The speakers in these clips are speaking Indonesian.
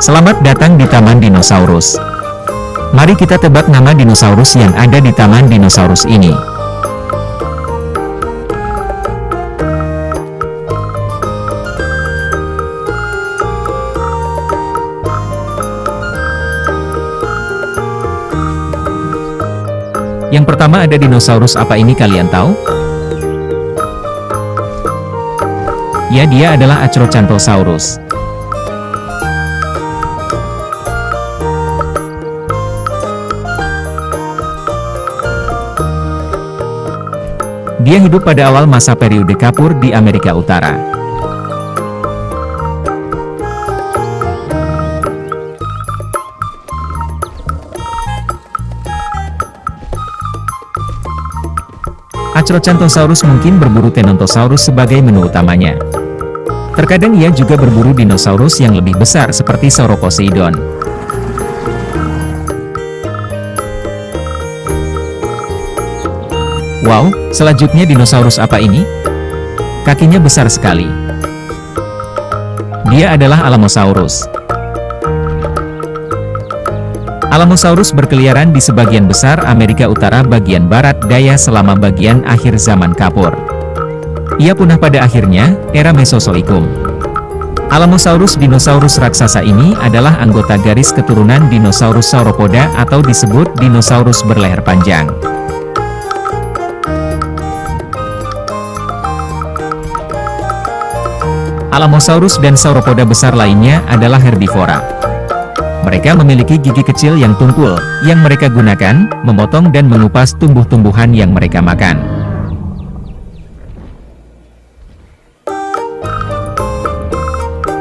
Selamat datang di Taman Dinosaurus. Mari kita tebak nama dinosaurus yang ada di Taman Dinosaurus ini. Yang pertama ada dinosaurus apa ini kalian tahu? Ya, dia adalah Acrocanthosaurus. Dia hidup pada awal masa periode kapur di Amerika Utara. Acrocanthosaurus mungkin berburu Tenontosaurus sebagai menu utamanya. Terkadang ia juga berburu dinosaurus yang lebih besar seperti Sauroposeidon. Wow, selanjutnya dinosaurus apa ini? Kakinya besar sekali. Dia adalah Alamosaurus. Alamosaurus berkeliaran di sebagian besar Amerika Utara bagian barat daya selama bagian akhir zaman kapur. Ia punah pada akhirnya era Mesozoikum. Alamosaurus dinosaurus raksasa ini adalah anggota garis keturunan dinosaurus sauropoda atau disebut dinosaurus berleher panjang. Alamosaurus dan sauropoda besar lainnya adalah herbivora. Mereka memiliki gigi kecil yang tumpul, yang mereka gunakan, memotong dan mengupas tumbuh-tumbuhan yang mereka makan.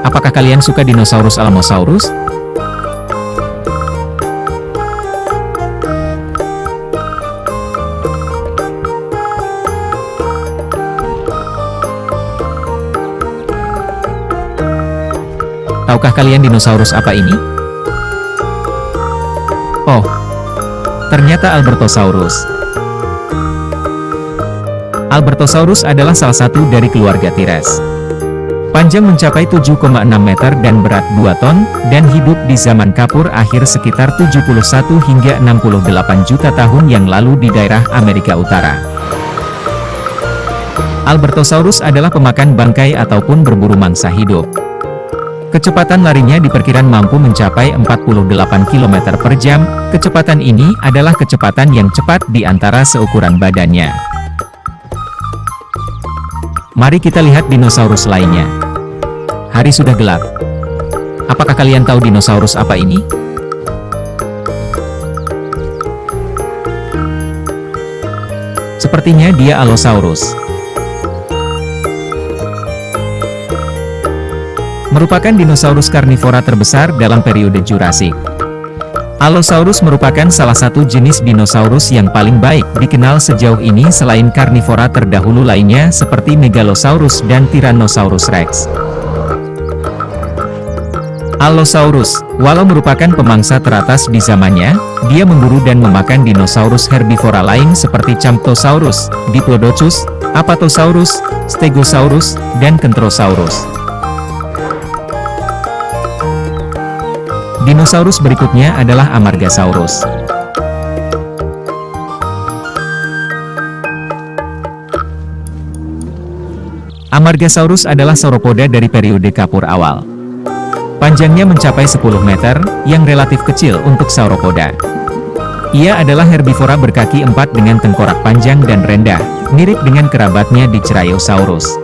Apakah kalian suka dinosaurus Alamosaurus? Tahukah kalian dinosaurus apa ini? Oh, ternyata Albertosaurus. Albertosaurus adalah salah satu dari keluarga T-Rex. Panjang mencapai 7,6 meter dan berat 2 ton, dan hidup di zaman kapur akhir sekitar 71 hingga 68 juta tahun yang lalu di daerah Amerika Utara. Albertosaurus adalah pemakan bangkai ataupun berburu mangsa hidup. Kecepatan larinya diperkirakan mampu mencapai 48 km per jam. Kecepatan ini adalah kecepatan yang cepat di antara seukuran badannya. Mari kita lihat dinosaurus lainnya. Hari sudah gelap. Apakah kalian tahu dinosaurus apa ini? Sepertinya dia Allosaurus. Merupakan dinosaurus karnivora terbesar dalam periode Jurassik. Allosaurus merupakan salah satu jenis dinosaurus yang paling baik dikenal sejauh ini selain karnivora terdahulu lainnya seperti Megalosaurus dan Tyrannosaurus Rex. Allosaurus, walau merupakan pemangsa teratas di zamannya, dia memburu dan memakan dinosaurus herbivora lain seperti Camptosaurus, Diplodocus, Apatosaurus, Stegosaurus, dan Kentrosaurus. Dinosaurus berikutnya adalah Amargasaurus. Amargasaurus adalah sauropoda dari periode kapur awal. Panjangnya mencapai 10 meter, yang relatif kecil untuk sauropoda. Ia adalah herbivora berkaki 4 dengan tengkorak panjang dan rendah, mirip dengan kerabatnya Dicraeosaurus.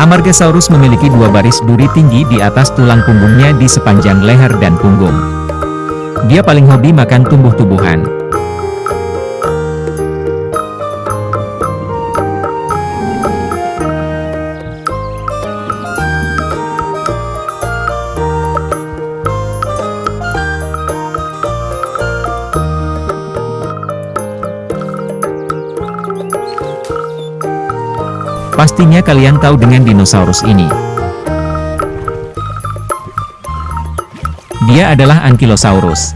Amargasaurus memiliki 2 baris duri tinggi di atas tulang punggungnya di sepanjang leher dan punggung. Dia paling hobi makan tumbuh-tumbuhan. Pastinya kalian tahu dengan dinosaurus ini. Dia adalah Ankylosaurus.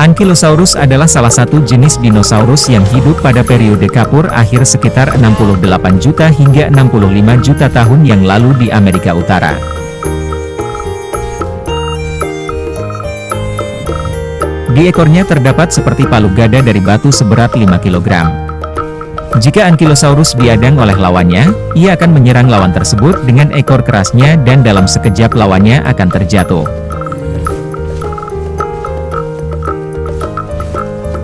Ankylosaurus adalah salah satu jenis dinosaurus yang hidup pada periode Kapur akhir sekitar 68 juta hingga 65 juta tahun yang lalu di Amerika Utara. Di ekornya terdapat seperti palu gada dari batu seberat 5 kg. Jika Ankylosaurus diadang oleh lawannya, ia akan menyerang lawan tersebut dengan ekor kerasnya dan dalam sekejap lawannya akan terjatuh.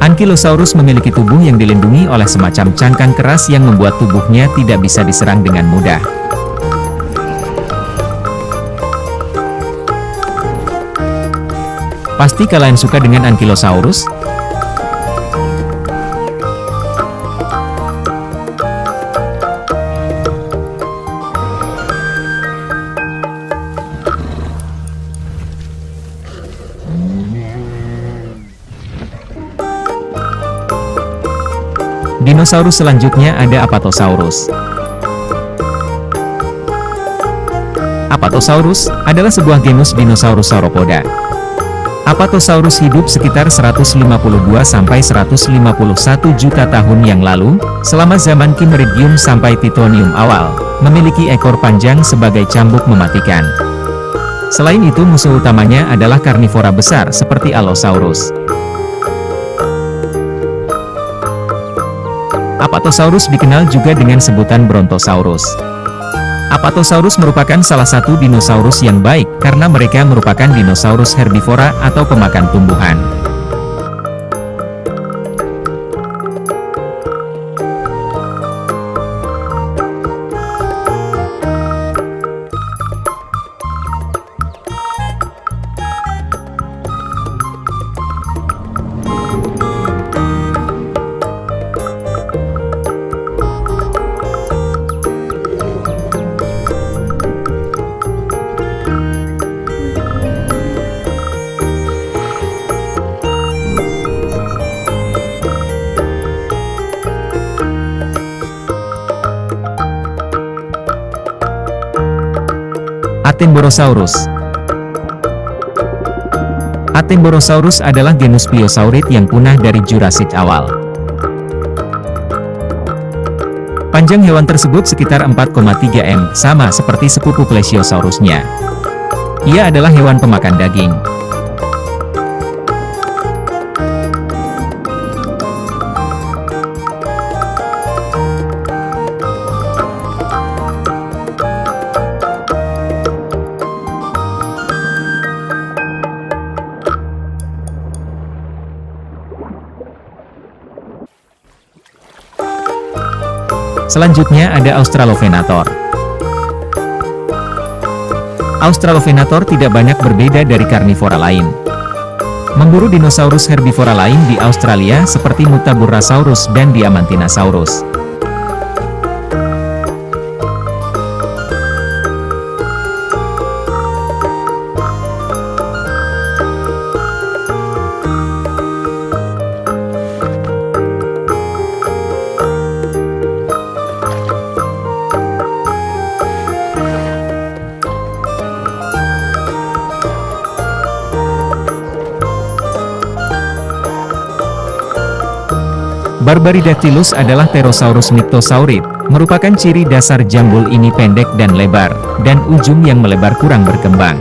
Ankylosaurus memiliki tubuh yang dilindungi oleh semacam cangkang keras yang membuat tubuhnya tidak bisa diserang dengan mudah. Pasti kalian suka dengan Ankylosaurus? Dinosaurus selanjutnya ada Apatosaurus. Apatosaurus adalah sebuah genus dinosaurus sauropoda. Apatosaurus hidup sekitar 152-151 juta tahun yang lalu, selama zaman Kimmeridgium sampai Titonium awal, memiliki ekor panjang sebagai cambuk mematikan. Selain itu musuh utamanya adalah karnivora besar seperti Allosaurus. Apatosaurus dikenal juga dengan sebutan Brontosaurus. Apatosaurus merupakan salah satu dinosaurus yang baik karena mereka merupakan dinosaurus herbivora atau pemakan tumbuhan. Atemborosaurus. Atemborosaurus adalah genus Biosaurid yang punah dari Jurassic awal. Panjang hewan tersebut sekitar 4,3 m, sama seperti sepupu Plesiosaurusnya. Ia adalah hewan pemakan daging. Selanjutnya ada Australovenator. Australovenator tidak banyak berbeda dari karnivora lain. Memburu dinosaurus herbivora lain di Australia seperti Mutaburrasaurus dan Diamantinosaurus. Barbaridactylus adalah Pterosaurus nyctosaurid, merupakan ciri dasar jambul ini pendek dan lebar, dan ujung yang melebar kurang berkembang.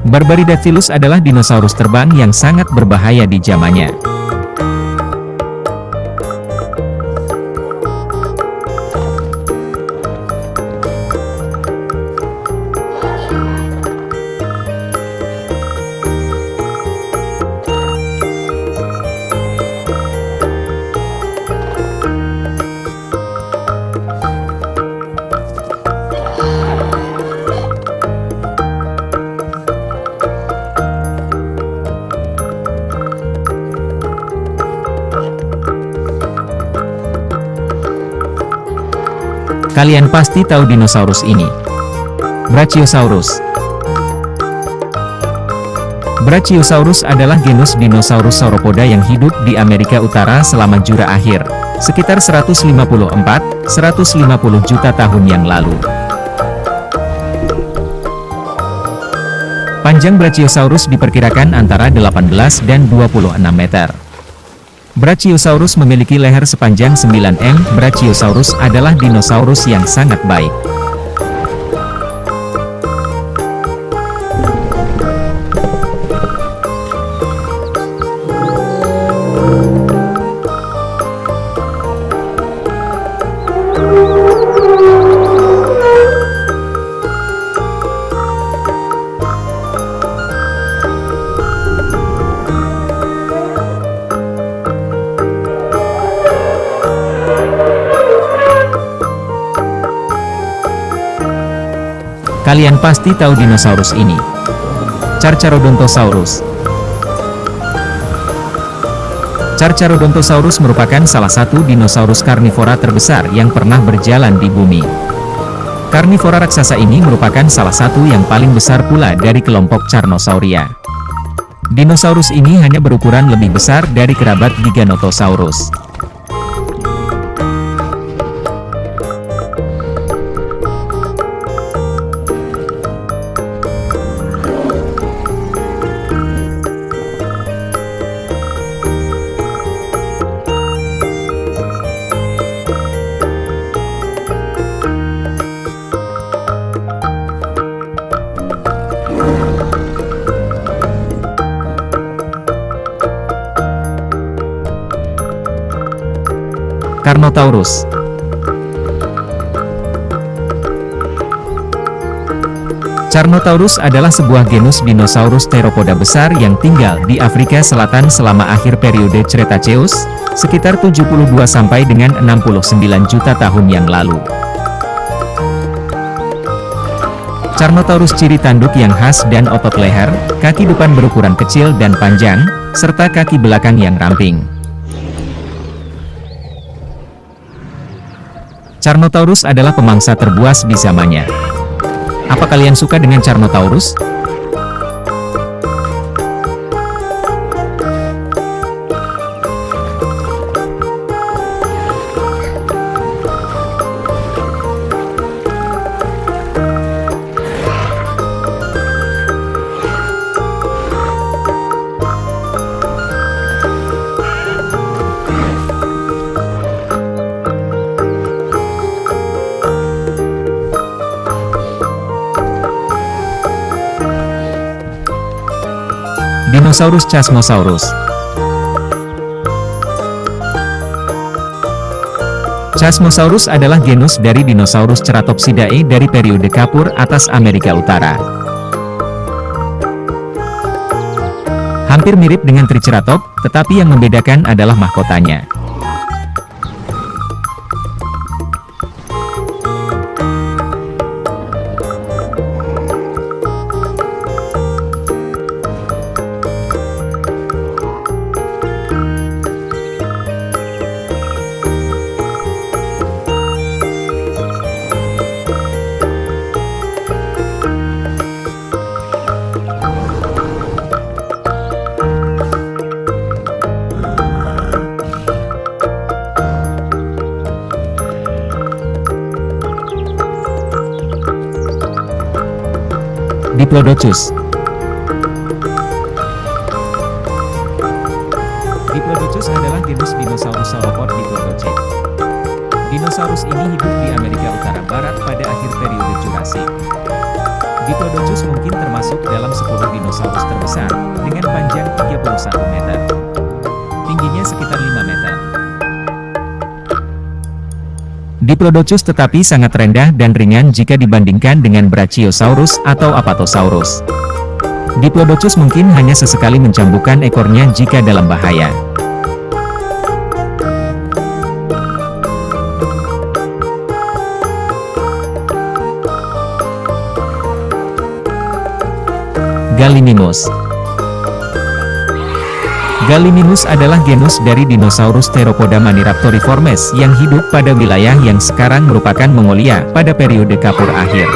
Barbaridactylus adalah dinosaurus terbang yang sangat berbahaya di zamannya. Kalian pasti tahu dinosaurus ini. Brachiosaurus. Brachiosaurus adalah genus dinosaurus sauropoda yang hidup di Amerika Utara selama Jura akhir, sekitar 154-150 juta tahun yang lalu. Panjang Brachiosaurus diperkirakan antara 18 dan 26 meter. Brachiosaurus memiliki leher sepanjang 9 m. Brachiosaurus adalah dinosaurus yang sangat baik. Kalian pasti tahu dinosaurus ini. Carcharodontosaurus. Carcharodontosaurus merupakan salah satu dinosaurus karnivora terbesar yang pernah berjalan di bumi. Karnivora raksasa ini merupakan salah satu yang paling besar pula dari kelompok Carnosauria. Dinosaurus ini hanya berukuran lebih besar dari kerabat Giganotosaurus. Carnotaurus. Carnotaurus adalah sebuah genus dinosaurus teropoda besar yang tinggal di Afrika Selatan selama akhir periode Cretaceous, sekitar 72 sampai dengan 69 juta tahun yang lalu. Carnotaurus ciri tanduk yang khas dan otot leher, kaki depan berukuran kecil dan panjang, serta kaki belakang yang ramping. Carnotaurus adalah pemangsa terbuas di zamannya. Apa kalian suka dengan Carnotaurus? Dinosaurus Chasmosaurus. Chasmosaurus adalah genus dari dinosaurus Ceratopsidae dari periode Kapur atas Amerika Utara. Hampir mirip dengan Triceratop, tetapi yang membedakan adalah mahkotanya. Diplodocus. Diplodocus adalah genus dinosaurus sauropod Diplodocid. Dinosaurus ini hidup di Amerika Utara Barat pada akhir periode Jurassik. Diplodocus mungkin termasuk dalam 10 dinosaurus terbesar, dengan panjang 31 meter. Tingginya sekitar 5 meter. Diplodocus tetapi sangat rendah dan ringan jika dibandingkan dengan Brachiosaurus atau Apatosaurus. Diplodocus mungkin hanya sesekali mencambukkan ekornya jika dalam bahaya. Gallimimus. Gallimimus adalah genus dari dinosaurus Theropoda Maniraptoriformes yang hidup pada wilayah yang sekarang merupakan Mongolia pada periode Kapur akhir.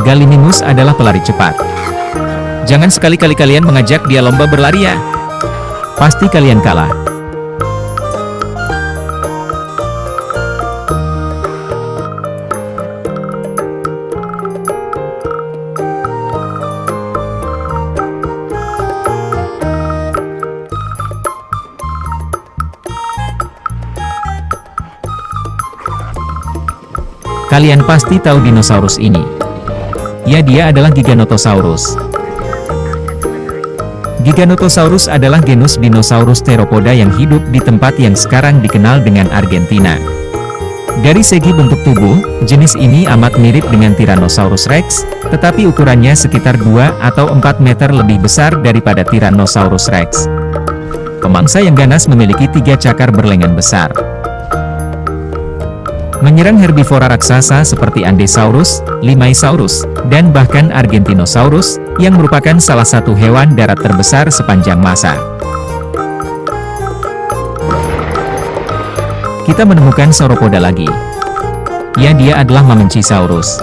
Gallimimus adalah pelari cepat. Jangan sekali-kali kalian mengajak dia lomba berlari ya. Pasti kalian kalah. Kalian pasti tahu dinosaurus ini. Ya, dia adalah Giganotosaurus. Giganotosaurus adalah genus dinosaurus teropoda yang hidup di tempat yang sekarang dikenal dengan Argentina. Dari segi bentuk tubuh, jenis ini amat mirip dengan Tyrannosaurus Rex, tetapi ukurannya sekitar 2 atau 4 meter lebih besar daripada Tyrannosaurus Rex. Pemangsa yang ganas memiliki 3 cakar berlengan besar. Menyerang herbivora raksasa seperti Andesaurus, Limaisaurus, dan bahkan Argentinosaurus, yang merupakan salah satu hewan darat terbesar sepanjang masa. Kita menemukan sauropoda lagi. Ya, dia adalah Mamenchisaurus.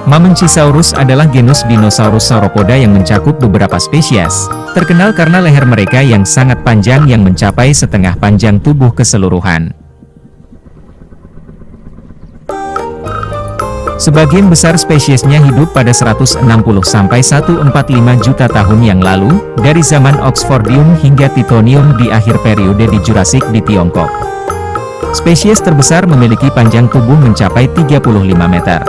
Mamenchisaurus adalah genus dinosaurus sauropoda yang mencakup beberapa spesies, terkenal karena leher mereka yang sangat panjang yang mencapai setengah panjang tubuh keseluruhan. Sebagian besar spesiesnya hidup pada 160-145 juta tahun yang lalu, dari zaman Oxfordium hingga Titonium di akhir periode di Jurassik di Tiongkok. Spesies terbesar memiliki panjang tubuh mencapai 35 meter.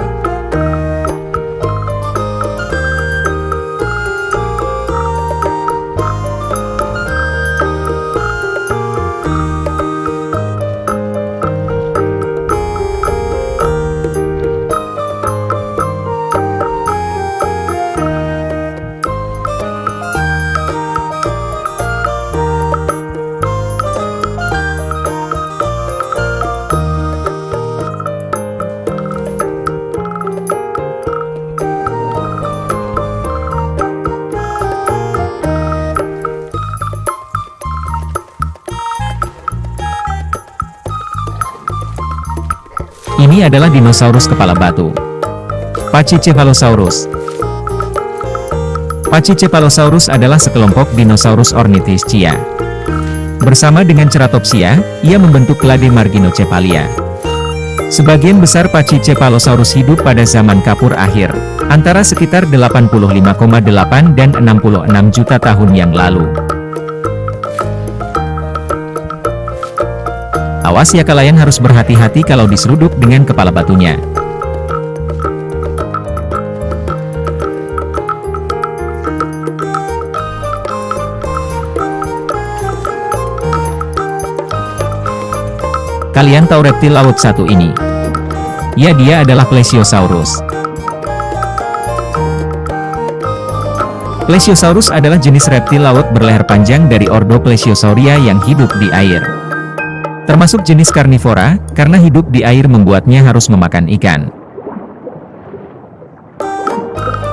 Ini adalah dinosaurus kepala batu, Pachycephalosaurus. Pachycephalosaurus adalah sekelompok dinosaurus ornithischia. Bersama dengan Ceratopsia, ia membentuk klade Marginocephalia. Sebagian besar Pachycephalosaurus hidup pada zaman Kapur akhir, antara sekitar 85,8 dan 66 juta tahun yang lalu. Awas ya, kalian harus berhati-hati kalau diseruduk dengan kepala batunya. Kalian tahu reptil laut satu ini? Ya, dia adalah Plesiosaurus. Plesiosaurus adalah jenis reptil laut berleher panjang dari ordo Plesiosauria yang hidup di air. Termasuk jenis karnivora, karena hidup di air membuatnya harus memakan ikan.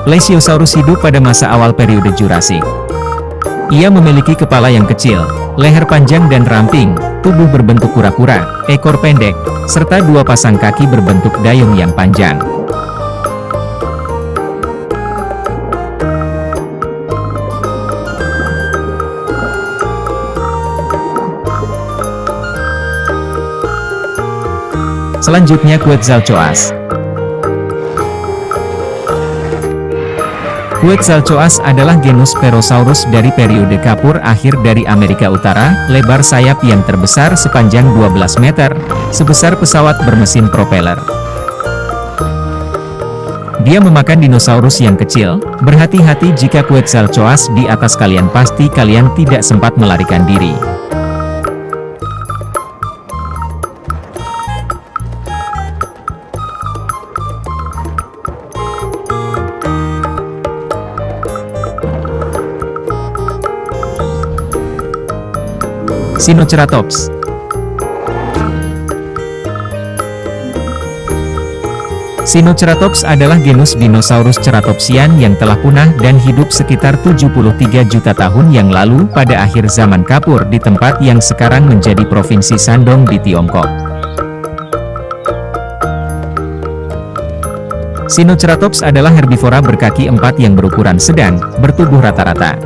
Plesiosaurus hidup pada masa awal periode Jurassik. Ia memiliki kepala yang kecil, leher panjang dan ramping, tubuh berbentuk kura-kura, ekor pendek, serta 2 pasang kaki berbentuk dayung yang panjang. Selanjutnya Quetzalcoatl. Quetzalcoatl adalah genus Perosaurus dari periode Kapur akhir dari Amerika Utara, lebar sayap yang terbesar sepanjang 12 meter, sebesar pesawat bermesin propeller. Dia memakan dinosaurus yang kecil. Berhati-hati jika Quetzalcoatl di atas kalian, pasti kalian tidak sempat melarikan diri. Sinoceratops. Sinoceratops adalah genus dinosaurus ceratopsian yang telah punah dan hidup sekitar 73 juta tahun yang lalu pada akhir zaman Kapur di tempat yang sekarang menjadi Provinsi Shandong di Tiongkok. Sinoceratops adalah herbivora berkaki 4 yang berukuran sedang, bertubuh rata-rata.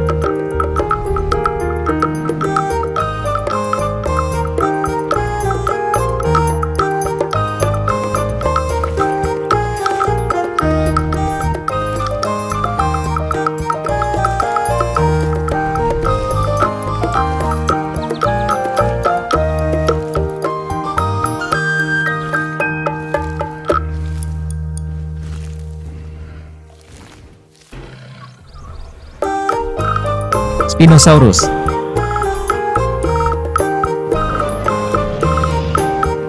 Spinosaurus.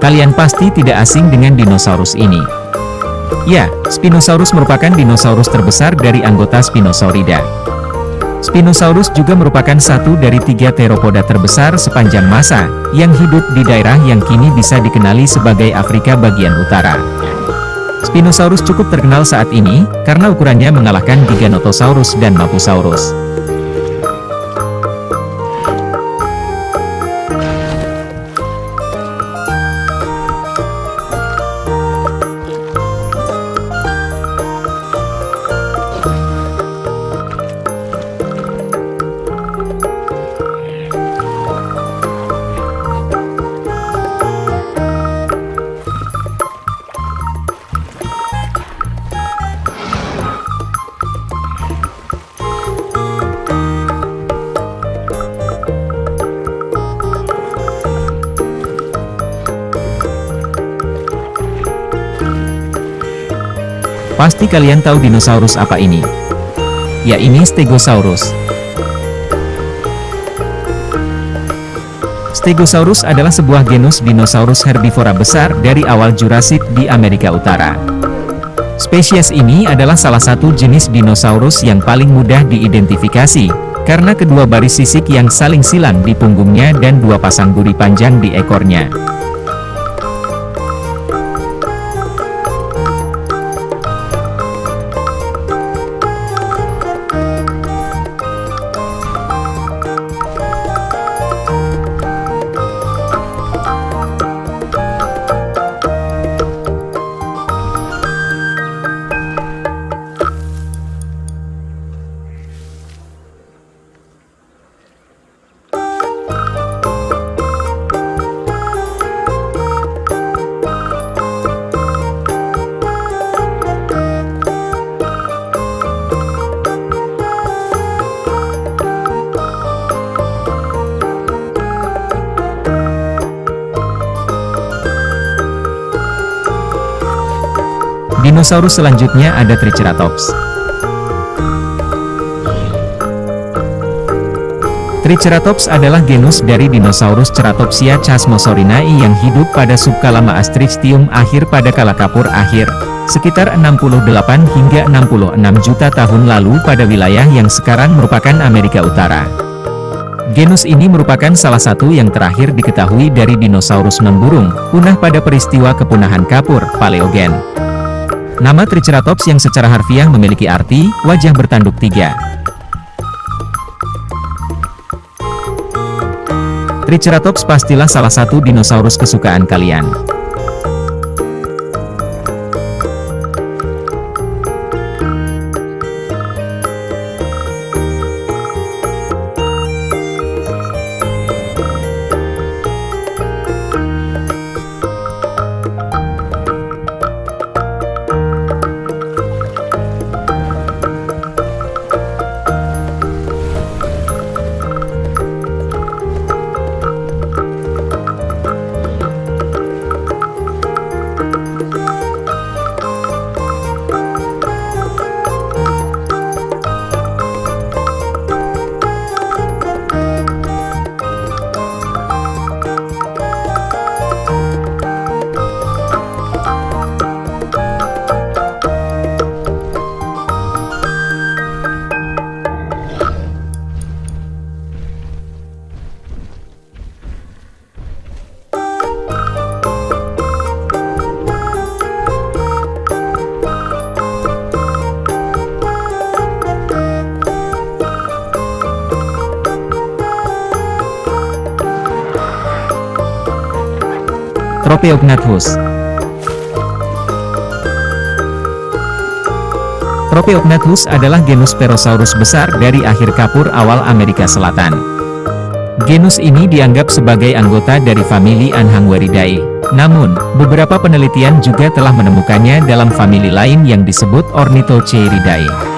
Kalian pasti tidak asing dengan dinosaurus ini. Ya, Spinosaurus merupakan dinosaurus terbesar dari anggota Spinosauridae. Spinosaurus juga merupakan satu dari 3 teropoda terbesar sepanjang masa, yang hidup di daerah yang kini bisa dikenali sebagai Afrika bagian utara. Spinosaurus cukup terkenal saat ini, karena ukurannya mengalahkan Giganotosaurus dan Mapusaurus. Pasti kalian tahu dinosaurus apa ini? Ya, ini Stegosaurus. Stegosaurus adalah sebuah genus dinosaurus herbivora besar dari awal Jurassik di Amerika Utara. Spesies ini adalah salah satu jenis dinosaurus yang paling mudah diidentifikasi, karena kedua baris sisik yang saling silang di punggungnya dan 2 pasang duri panjang di ekornya. Dinosaurus selanjutnya ada Triceratops. Triceratops adalah genus dari dinosaurus Ceratopsia chasmosaurinae yang hidup pada subkala Maastrichtium akhir pada kala Kapur akhir, sekitar 68 hingga 66 juta tahun lalu pada wilayah yang sekarang merupakan Amerika Utara. Genus ini merupakan salah satu yang terakhir diketahui dari dinosaurus non-burung, punah pada peristiwa kepunahan Kapur, Paleogen. Nama Triceratops yang secara harfiah memiliki arti, wajah bertanduk 3. Triceratops pastilah salah satu dinosaurus kesukaan kalian. Tropeognathus. Tropeognathus adalah genus Perosaurus besar dari akhir Kapur awal Amerika Selatan. Genus ini dianggap sebagai anggota dari famili Anhangweridae. Namun, beberapa penelitian juga telah menemukannya dalam famili lain yang disebut Ornithocheiridae.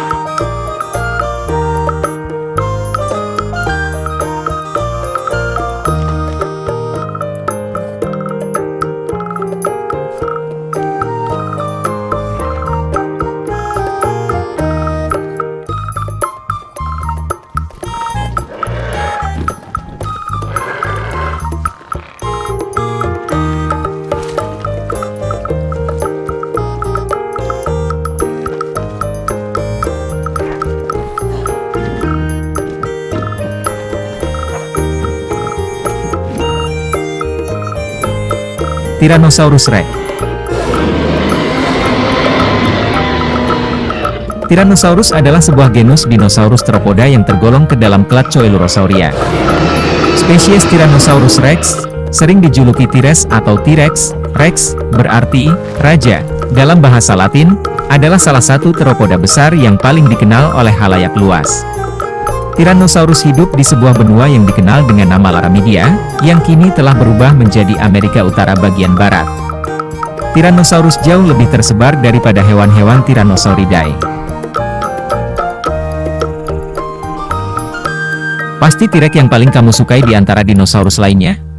Tyrannosaurus Rex. Tyrannosaurus adalah sebuah genus dinosaurus teropoda yang tergolong ke dalam klad Coelurosauria. Spesies Tyrannosaurus Rex sering dijuluki Tyres atau T-Rex. Rex berarti raja dalam bahasa Latin, adalah salah satu teropoda besar yang paling dikenal oleh halayak luas. Tyrannosaurus hidup di sebuah benua yang dikenal dengan nama Laramidia, yang kini telah berubah menjadi Amerika Utara bagian barat. Tyrannosaurus jauh lebih tersebar daripada hewan-hewan Tyrannosauridae. Pasti T-Rex yang paling kamu sukai di antara dinosaurus lainnya?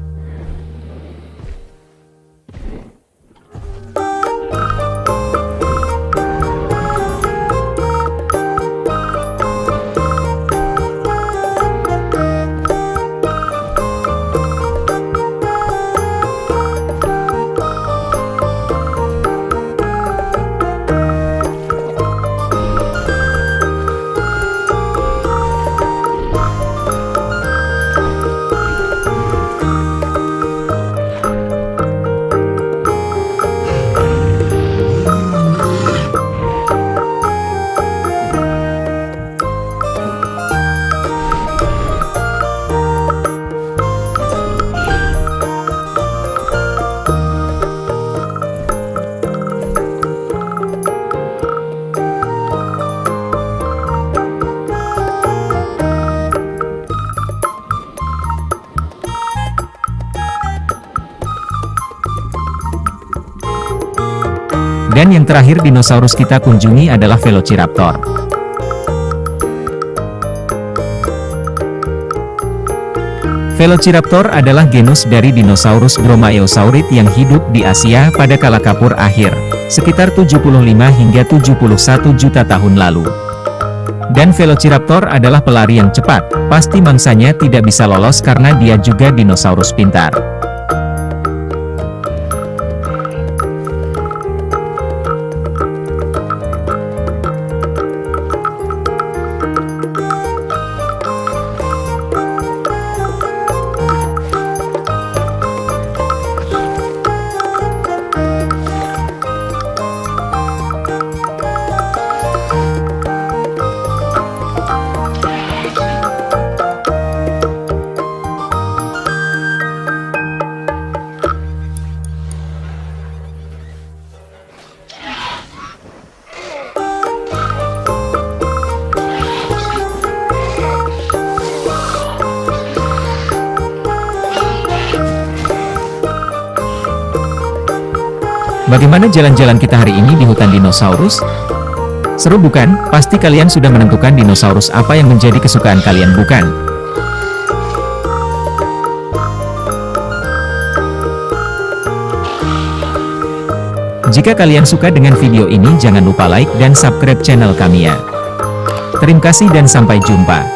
Dan yang terakhir dinosaurus kita kunjungi adalah Velociraptor. Velociraptor adalah genus dari dinosaurus Dromaeosaurid yang hidup di Asia pada kala Kapur akhir, sekitar 75 hingga 71 juta tahun lalu. Dan Velociraptor adalah pelari yang cepat, pasti mangsanya tidak bisa lolos karena dia juga dinosaurus pintar. Bagaimana jalan-jalan kita hari ini di hutan dinosaurus? Seru bukan? Pasti kalian sudah menentukan dinosaurus apa yang menjadi kesukaan kalian, bukan? Jika kalian suka dengan video ini, jangan lupa like dan subscribe channel kami ya. Terima kasih dan sampai jumpa.